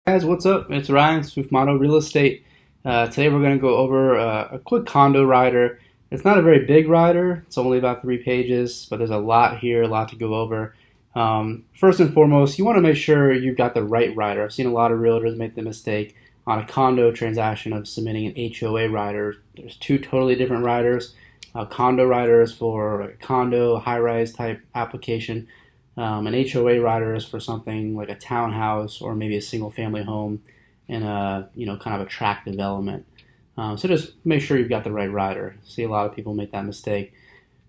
Guys, what's up? It's Ryan with Mono Real Estate. Today we're going to go over a quick condo rider. It's not a very big rider. It's only about 3 pages, but there's a lot here, a lot to go over. First and foremost, you want to make sure you've got the right rider. I've seen a lot of realtors make the mistake on a condo transaction of submitting an HOA rider. There's two totally different riders. Condo rider is for a condo, high-rise type application. An HOA rider is for something like a townhouse or maybe a single family home in a kind of a tract development. So just make sure you've got the right rider. See a lot of people make that mistake.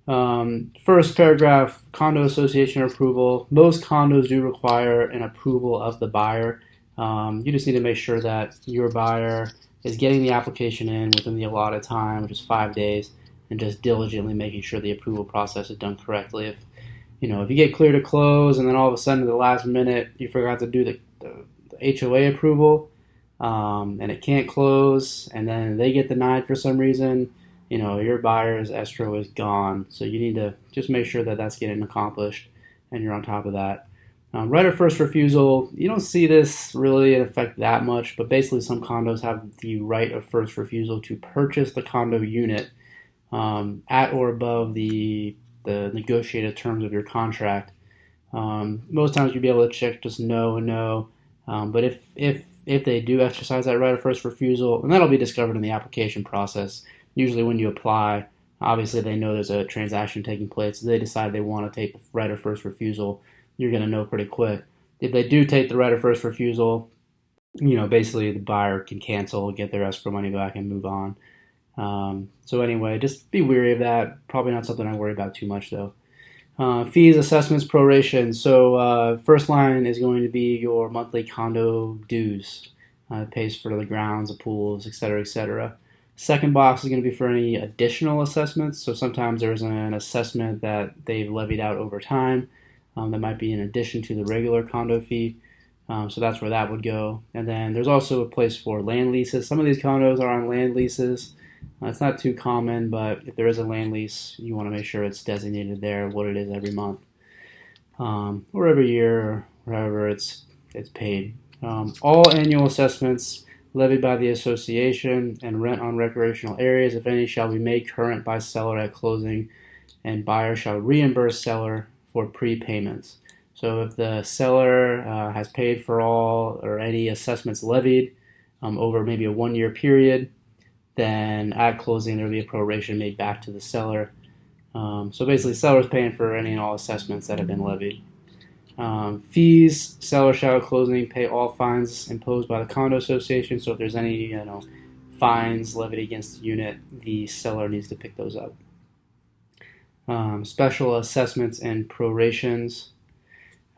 First paragraph, condo association approval. Most condos do require an approval of the buyer. You just need to make sure that your buyer is getting the application in within the allotted time, which is 5 days, and just diligently making sure the approval process is done correctly. If you get clear to close and then all of a sudden at the last minute you forgot to do the HOA approval, and it can't close, and then they get denied for some reason, your buyer's escrow is gone. So you need to just make sure that that's getting accomplished and you're on top of that. Right of first refusal, you don't see this really in effect that much, but basically some condos have the right of first refusal to purchase the condo unit at or above the negotiated terms of your contract. Most times you'll be able to check just no and no, but if they do exercise that right of first refusal, and that'll be discovered in the application process. Usually when you apply, obviously they know there's a transaction taking place. So they decide they want to take the right of first refusal. You're going to know pretty quick. If they do take the right of first refusal, basically the buyer can cancel, get their escrow money back, and move on. So anyway, just be wary of that. Probably not something I worry about too much though. Fees, assessments, proration. So first line is going to be your monthly condo dues. It pays for the grounds, the pools, etc., etc. Second box is going to be for any additional assessments. So sometimes there's an assessment that they've levied out over time that might be in addition to the regular condo fee. So that's where that would go. And then there's also a place for land leases. Some of these condos are on land leases. It's not too common, but if there is a land lease, you want to make sure it's designated there, what it is every month, or every year, or however it's paid. All annual assessments levied by the association and rent on recreational areas, if any, shall be made current by seller at closing, and buyer shall reimburse seller for prepayments. So if the seller has paid for all or any assessments levied over maybe a 1 year period, then at closing there will be a proration made back to the seller. So basically, seller's paying for any and all assessments that have been levied. Fees, seller shall at closing pay all fines imposed by the condo association. So if there's any fines levied against the unit, the seller needs to pick those up. Special assessments and prorations.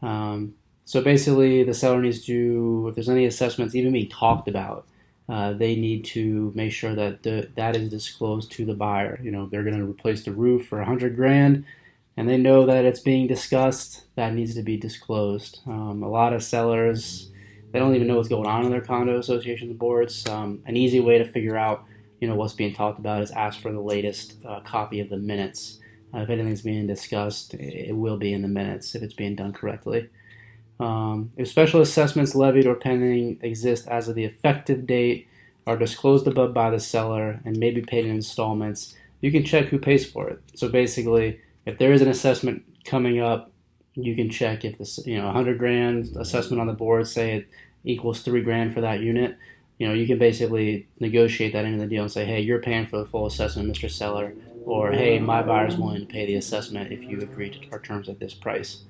So basically, the seller needs to, if there's any assessments even being talked about, they need to make sure that that is disclosed to the buyer. They're going to replace the roof for $100,000, and they know that it's being discussed. That needs to be disclosed. A lot of sellers, they don't even know what's going on in their condo association boards. An easy way to figure out what's being talked about is ask for the latest copy of the minutes. If anything's being discussed, it will be in the minutes if it's being done correctly. If special assessments levied or pending exist as of the effective date, are disclosed above by the seller, and may be paid in installments, you can check who pays for it. So basically, if there is an assessment coming up, you can check if this, $100,000 assessment on the board, say it equals $3,000 for that unit. You can basically negotiate that into the deal and say, hey, you're paying for the full assessment, Mr. Seller, or hey, my buyer's willing to pay the assessment if you agree to our terms at this price.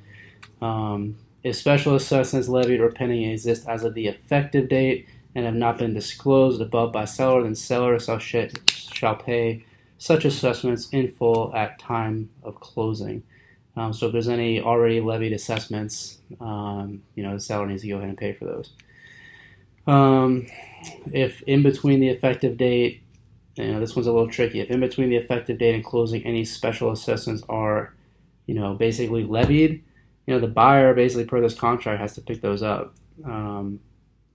If special assessments levied or pending exist as of the effective date and have not been disclosed above by seller, then seller shall pay such assessments in full at time of closing. So if there's any already levied assessments, the seller needs to go ahead and pay for those. If in between the effective date, this one's a little tricky. If in between the effective date and closing any special assessments are, basically levied, the buyer basically per this contract has to pick those up.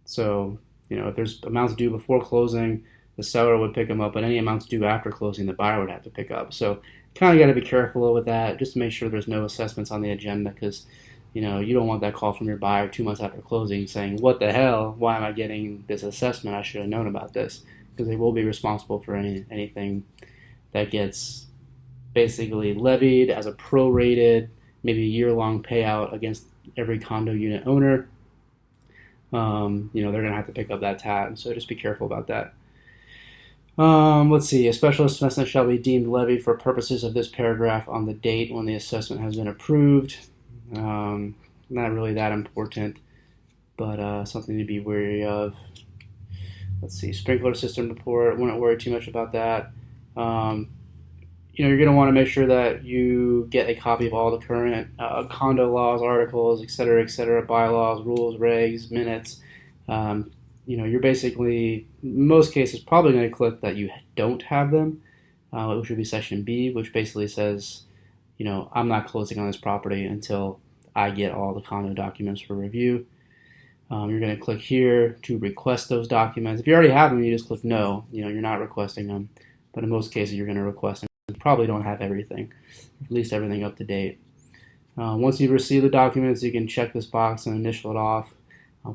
So if there's amounts due before closing, the seller would pick them up, but any amounts due after closing, the buyer would have to pick up. So kind of got to be careful with that, just to make sure there's no assessments on the agenda, because You don't want that call from your buyer 2 months after closing saying, "What the hell? Why am I getting this assessment? I should have known about this." Because they will be responsible for anything that gets basically levied as a prorated, maybe year-long payout against every condo unit owner. They're going to have to pick up that tab. So just be careful about that. Let's see. A special assessment shall be deemed levied for purposes of this paragraph on the date when the assessment has been approved. Not really that important, but something to be wary of. Let's see. Sprinkler system report. Wouldn't worry too much about that. Um, you're going to want to make sure that you get a copy of all the current condo laws, articles, et cetera, bylaws, rules, regs, minutes. You're basically, in most cases, probably going to click that you don't have them, which would be section B, which basically says, I'm not closing on this property until I get all the condo documents for review. You're going to click here to request those documents. If you already have them, you just click no. You're not requesting them. But in most cases, you're going to request them. You probably don't have everything, at least everything up to date. Once you receive the documents, you can check this box and initial it off.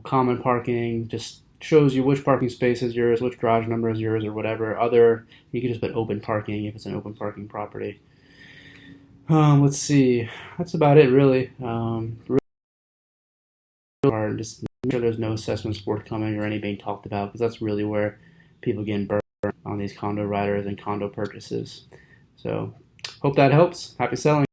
Common parking just shows you which parking space is yours, which garage number is yours, or whatever. Other, you can just put open parking if it's an open parking property. Let's see. That's about it, really. Just make sure there's no assessments forthcoming or any being talked about, because that's really where people get burned on these condo riders and condo purchases. So, hope that helps. Happy selling.